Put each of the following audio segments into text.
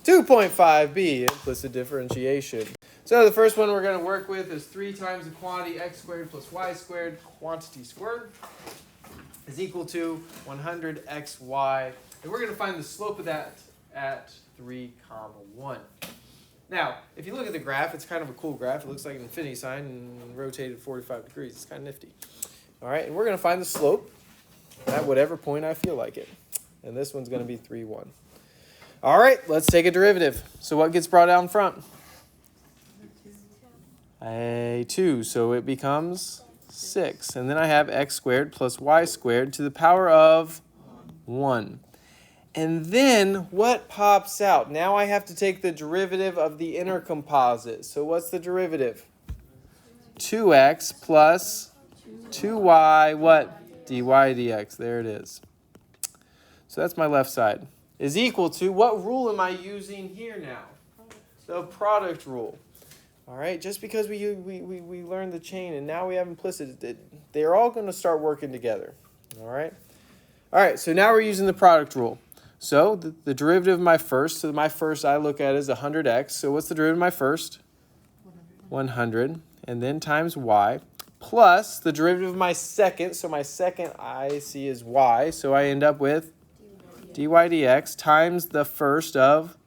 2.5b, implicit differentiation. So the first one we're going to work with is 3 times the quantity x squared plus y squared, quantity squared, is equal to 100xy. And we're going to find the slope of that at 3, 1. Now, if you look at the graph, it's kind of a cool graph. It looks like an infinity sign and rotated 45 degrees. It's kind of nifty. All right, and we're going to find the slope at whatever point I feel like it. And this one's going to be 3, 1. All right, let's take a derivative. So what gets brought out in front? A 2, so it becomes 6. And then I have x squared plus y squared to the power of 1. And then what pops out? Now I have to take the derivative of the inner composite. So what's the derivative? 2x plus 2y, what? dy dx. There it is. So that's my left side. Is equal to, what rule am I using here now? The product rule. All right, just because we learned the chain and now we have implicit, they're all going to start working together. All right, so now we're using the product rule. So the derivative of my first, so my first I look at is 100x. So what's the derivative of my first? 100. And then times y, plus the derivative of my second. So my second I see is y. So I end up with dy dx times the first of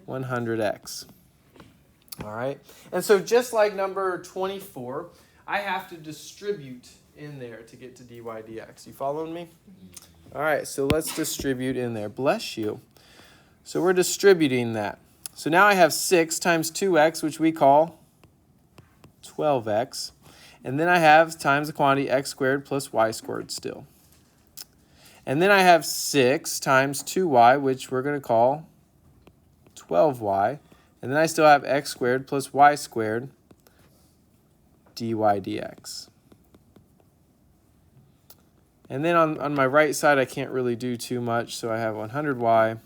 100x. All right. And so just like number 24, I have to distribute in there to get to dy dx. You following me? All right, so let's distribute in there. Bless you. So we're distributing that. So now I have 6 times 2x, which we call 12x. And then I have times the quantity x squared plus y squared still. And then I have 6 times 2y, which we're going to call 12y. And then I still have x squared plus y squared dy dx. And then on my right side, I can't really do too much, so I have 100y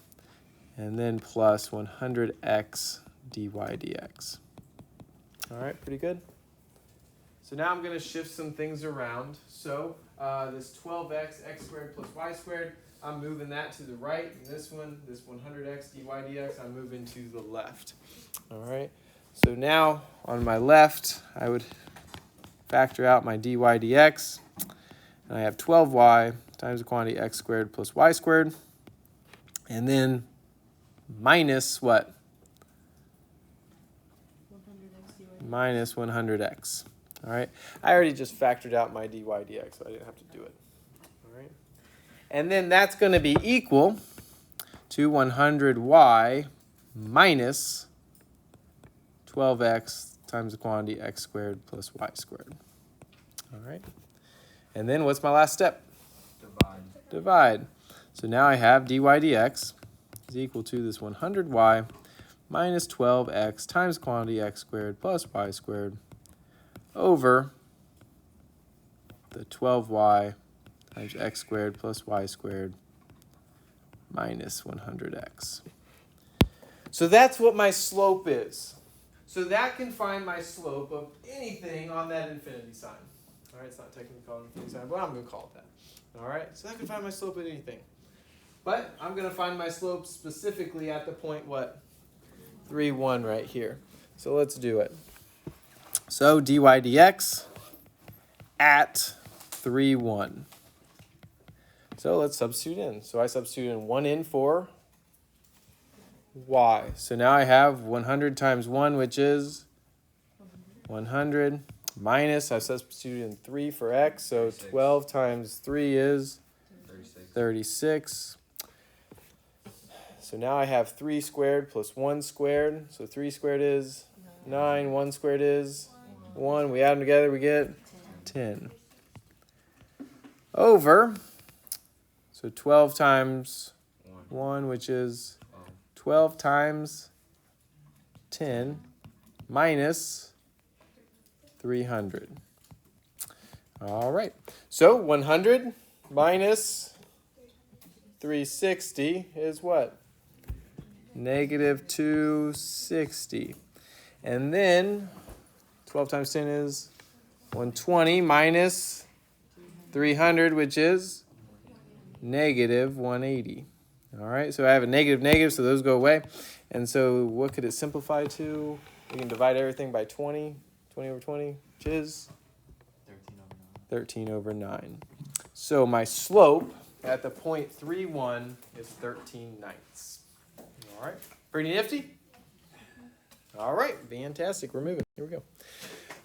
and then plus 100x dy dx. All right, pretty good. So now I'm going to shift some things around. So this 12x, x squared plus y squared, I'm moving that to the right. And this 100x dy dx, I'm moving to the left. All right, so now on my left, I would factor out my dy dx. And I have 12y times the quantity x squared plus y squared. And then minus what? Minus 100x. All right. I already just factored out my dy dx, so I didn't have to do it. All right. And then that's going to be equal to 100y minus 12x times the quantity x squared plus y squared. All right. And then what's my last step? Divide. So now I have dy dx is equal to this 100y minus 12x times quantity x squared plus y squared over the 12y times x squared plus y squared minus 100x. So that's what my slope is. So that can find my slope of anything on that infinity sign. All right, it's not technically called an infinity sign, but I'm going to call it that. All right, so I can find my slope at anything. But I'm going to find my slope specifically at the point, what? 3, 1 right here. So let's do it. So dy dx at 3, 1. So let's substitute in. So I substitute in 1 in for y. So now I have 100 times 1, which is 100. Minus, I substituted in 3 for x, so 12 times 3 is 36. So now I have 3 squared plus 1 squared. So 3 squared is 9, 1 squared is 1. We add them together, we get 10. Over, so 12 times 1, which is 12 times 10, minus 300. All right. So 100 minus 360 is what? Negative 260. And then 12 times 10 is 120 minus 300, which is negative 180. All right, so I have a negative, negative, so those go away. And so what could it simplify to? We can divide everything by 20. 20 over 20, which is? 13 over 9. So my slope at the point 3,1 is 13/9. All right, pretty nifty? All right, fantastic. We're moving. Here we go.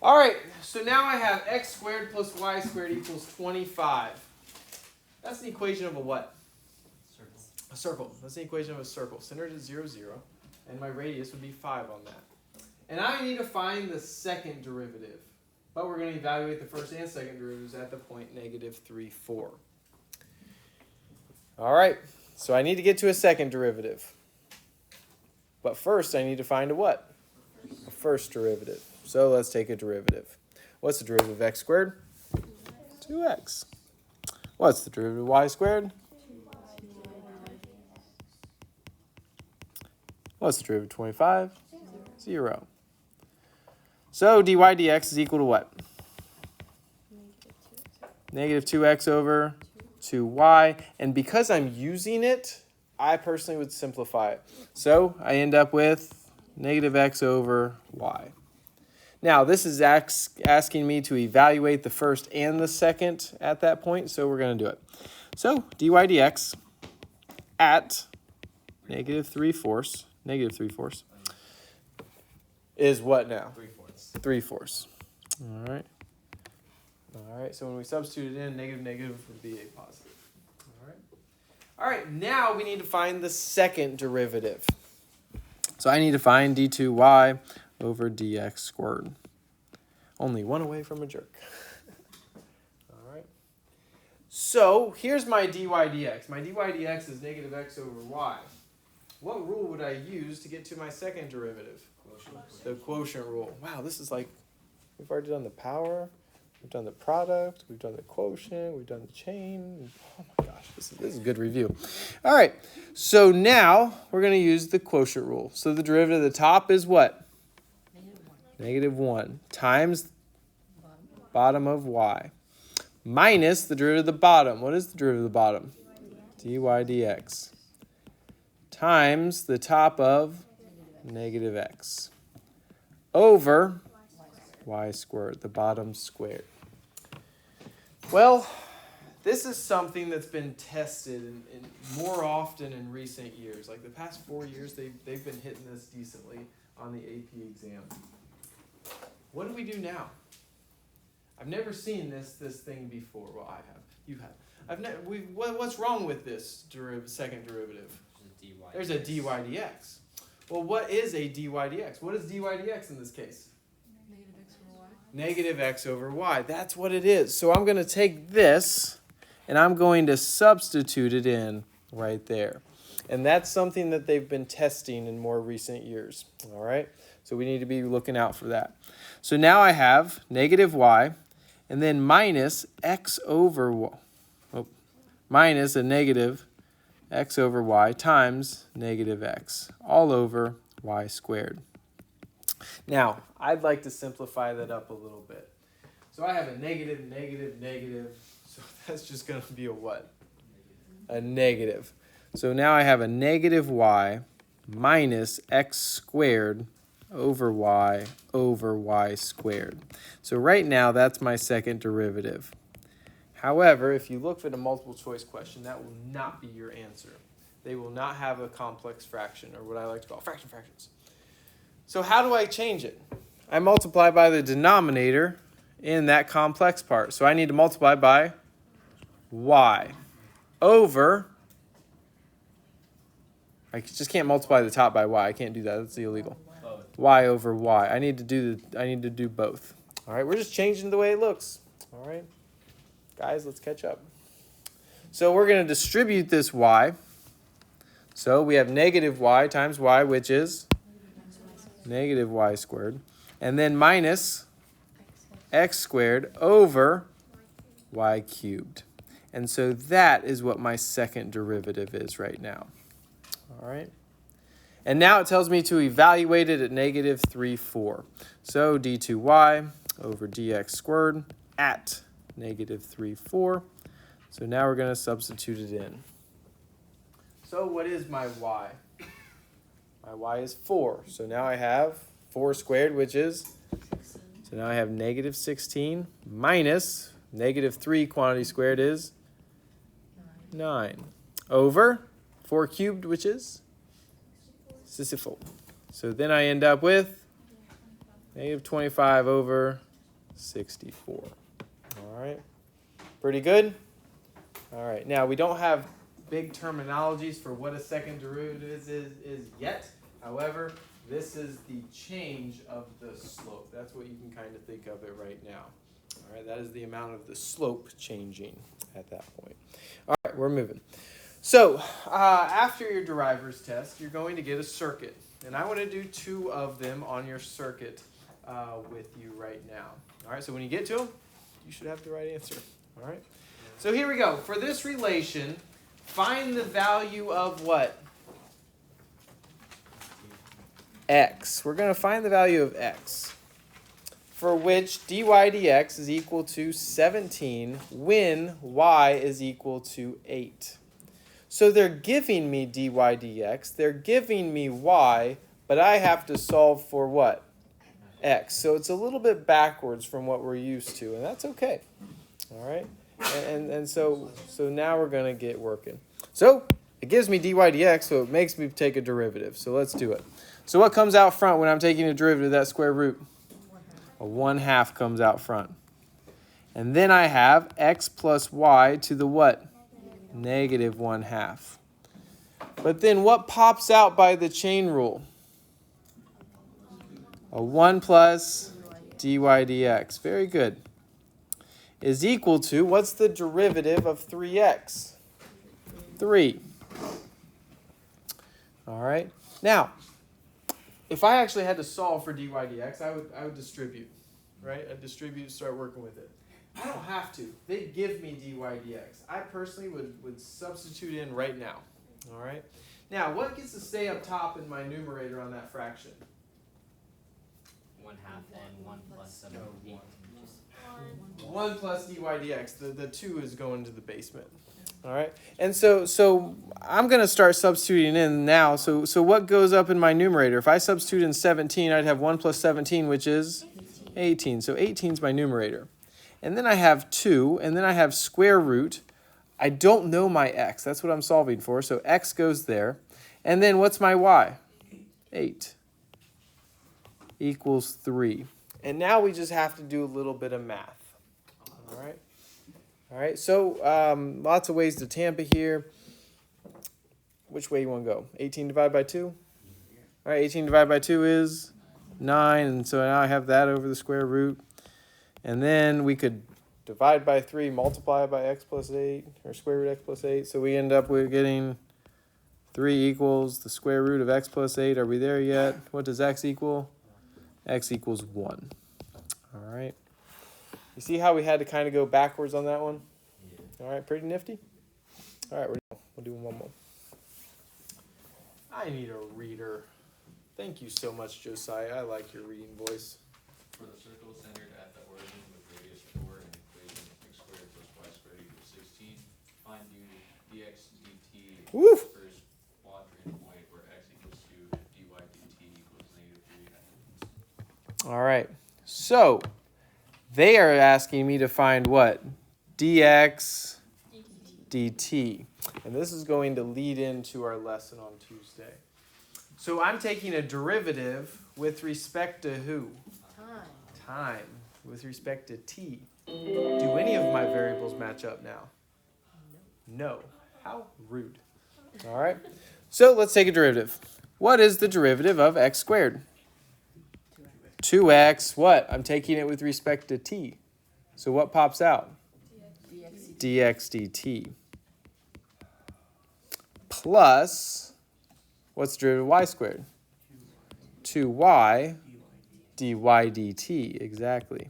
All right, so now I have x squared plus y squared equals 25. That's the equation of a what? Circle. A circle. That's the equation of a circle. Center is 0, 0, and my radius would be 5 on that. And I need to find the second derivative. But we're going to evaluate the first and second derivatives at the point negative 3, 4. All right, so I need to get to a second derivative. But first I need to find a what? A first derivative. So let's take a derivative. What's the derivative of x squared? 2x. What's the derivative of y squared? What's the derivative of 25? 0. So dy dx is equal to what? Negative 2x over 2y. And because I'm using it, I personally would simplify it. So I end up with negative x over y. Now, this is asking me to evaluate the first and the second at that point, so we're going to do it. So dy dx at negative 3/4, is what now? 3/4. All right. All right, so when we substitute it in, negative, negative would be a positive. All right. All right, now we need to find the second derivative. So I need to find d2y over dx squared. Only one away from a jerk. All right. So here's my dy dx. My dy dx is negative x over y. What rule would I use to get to my second derivative? The quotient rule. Wow, this is like, we've already done the power, we've done the product, we've done the quotient, we've done the chain. Oh my gosh, this is a good review. All right, so now we're going to use the quotient rule. So the derivative at the top is what? Negative 1 times bottom of y minus the derivative of the bottom. What is the derivative of the bottom? dy dx times the top of negative x over y squared, the bottom squared. Well, this is something that's been tested in more often in recent years. Like the past 4 years, they've been hitting this decently on the AP exam. What do we do now? I've never seen this thing before. Well, I have. You have. What's wrong with this second derivative? There's a dy dx. Well, what is a dy dx? What is dy dx in this case? Negative x over y. Negative x over y. That's what it is. So I'm going to take this, and I'm going to substitute it in right there. And that's something that they've been testing in more recent years. All right? So we need to be looking out for that. So now I have negative y, and then minus x over y. Minus a negative x over y times negative x, all over y squared. Now, I'd like to simplify that up a little bit. So I have a negative, negative, negative. So that's just going to be a what? A negative. So now I have a negative y minus x squared over y squared. So right now, that's my second derivative. However, if you look for the multiple choice question, that will not be your answer. They will not have a complex fraction, or what I like to call fractions. So how do I change it? I multiply by the denominator in that complex part. So I need to multiply by y over, I just can't multiply the top by y. I can't do that. That's illegal. Y over y. I need to do both. All right, we're just changing the way it looks. All right. Guys, let's catch up. So we're going to distribute this y. So we have negative y times y, which is negative y squared. And then minus x squared over y cubed. And so that is what my second derivative is right now. All right. And now it tells me to evaluate it at negative 3, 4. So d2y over dx squared at negative 3, 4. So now we're going to substitute it in. So what is my y? My y is 4. So now I have 4 squared, which is, so now I have negative 16 minus negative 3 quantity squared is 9 over 4 cubed, which is 64. So then I end up with negative 25 over 64. All right. Pretty good? All right. Now, we don't have big terminologies for what a second derivative is yet. However, this is the change of the slope. That's what you can kind of think of it right now. All right. That is the amount of the slope changing at that point. All right. We're moving. So, after your derivers test, you're going to get a circuit. And I want to do 2 of them on your circuit with you right now. All right, so when you get to them, you should have the right answer. All right, so here we go. For this relation, find the value of what? X. We're going to find the value of x, for which dy dx is equal to 17 when y is equal to 8. So they're giving me dy dx, they're giving me y, but I have to solve for what? X. So it's a little bit backwards from what we're used to, and that's okay. All right? And so now we're going to get working. So it gives me dy dx, so it makes me take a derivative. So let's do it. So what comes out front when I'm taking a derivative of that square root? A 1/2 comes out front. And then I have x plus y to the what? Negative 1/2. But then what pops out by the chain rule? A 1 plus dy dx. Very good. Is equal to, what's the derivative of 3x? 3. All right. Now, if I actually had to solve for dy dx, I would distribute, right? I'd distribute, start working with it. I don't have to. They give me dy dx. I personally would substitute in right now. All right. Now, what gets to stay up top in my numerator on that fraction? 1/2 and 1 plus 17. 1 plus dy dx. The 2 is going to the basement. All right. And so I'm going to start substituting in now. So what goes up in my numerator? If I substitute in 17, I'd have 1 plus 17, which is 18. So 18 is my numerator. And then I have 2, and then I have square root. I don't know my x. That's what I'm solving for. So x goes there. And then what's my y? 8 equals 3. And now we just have to do a little bit of math. All right. All right. So lots of ways to tamper here. Which way you want to go? 18 divided by 2? All right. 18 divided by 2 is 9. And so now I have that over the square root. And then we could divide by 3, multiply by x plus 8, or square root x plus 8. So we end up with getting 3 equals the square root of x plus 8. Are we there yet? What does x equal? X equals 1. All right. You see how we had to kind of go backwards on that one? All right, pretty nifty. All right, we'll do one more. I need a reader. Thank you so much, Josiah. I like your reading voice. For the circle centered at the origin with radius 4 and equation x squared plus y squared equals 16, find dx dt Woo! at the first quadrant point where x equals 2 and dy dt equals -3. All right. So they are asking me to find what? Dx dt. And this is going to lead into our lesson on Tuesday. So I'm taking a derivative with respect to who? Time. With respect to t. Do any of my variables match up now? No. How rude. All right. So let's take a derivative. What is the derivative of x squared? 2x. What? I'm taking it with respect to t. So what pops out? Dx dt. Plus, what's the derivative of y squared? 2y dy dt. Exactly.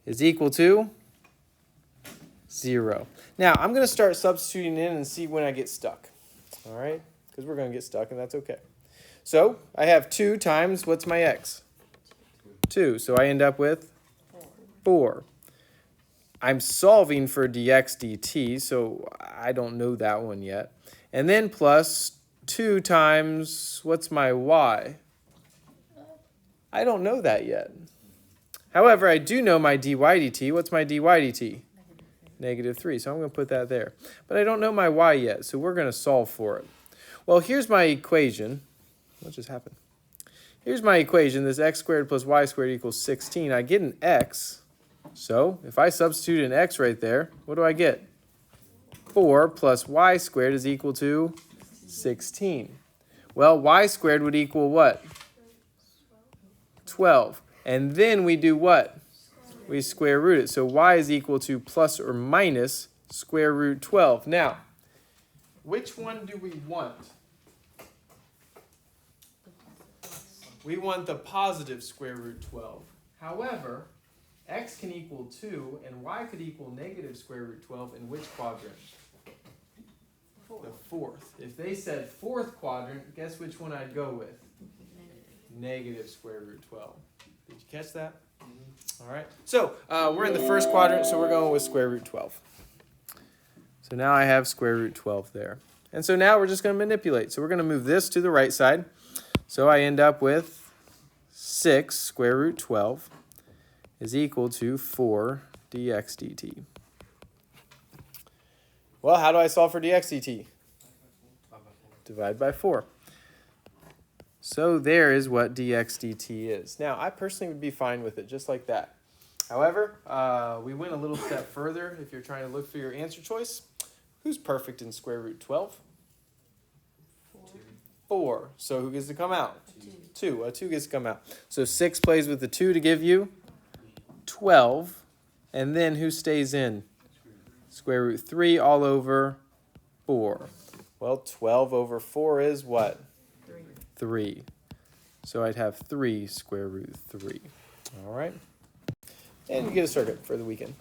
Is equal to 0. Now, I'm going to start substituting in and see when I get stuck. All right? Because we're going to get stuck, and that's okay. So I have 2 times, what's my x? 2. So I end up with 4. I'm solving for dx dt, so I don't know that one yet. And then plus 2 times, what's my y? I don't know that yet. However, I do know my dy dt. What's my dy dt? -3. So I'm going to put that there. But I don't know my y yet, so we're going to solve for it. Well, here's my equation. What just happened? Here's my equation. This x squared plus y squared equals 16. I get an x. So if I substitute an x right there, what do I get? 4 plus y squared is equal to 16. Well, y squared would equal what? 12. And then we do what? We square root it. So y is equal to plus or minus square root 12. Now, which one do we want? We want the positive square root 12. However, x can equal 2 and y could equal negative square root 12 in which quadrant? The fourth. If they said fourth quadrant, guess which one I'd go with? Negative square root 12. Did you catch that? All right. So we're in the first quadrant, so we're going with square root 12. So now I have square root 12 there. And so now we're just going to manipulate. So we're going to move this to the right side. So I end up with 6 square root 12 is equal to 4 dx dt. Well, how do I solve for dx dt? Divide by 4. So there is what dx dt is. Now, I personally would be fine with it, just like that. However, we went a little step further if you're trying to look for your answer choice. Who's perfect in square root 12? 4. So who gets to come out? 2. A 2 gets to come out. So 6 plays with the 2 to give you 12. And then who stays in? Square root 3 all over 4. Well, 12 over 4 is what? 3. So I'd have 3 square root 3. All right. And you get a circuit for the weekend.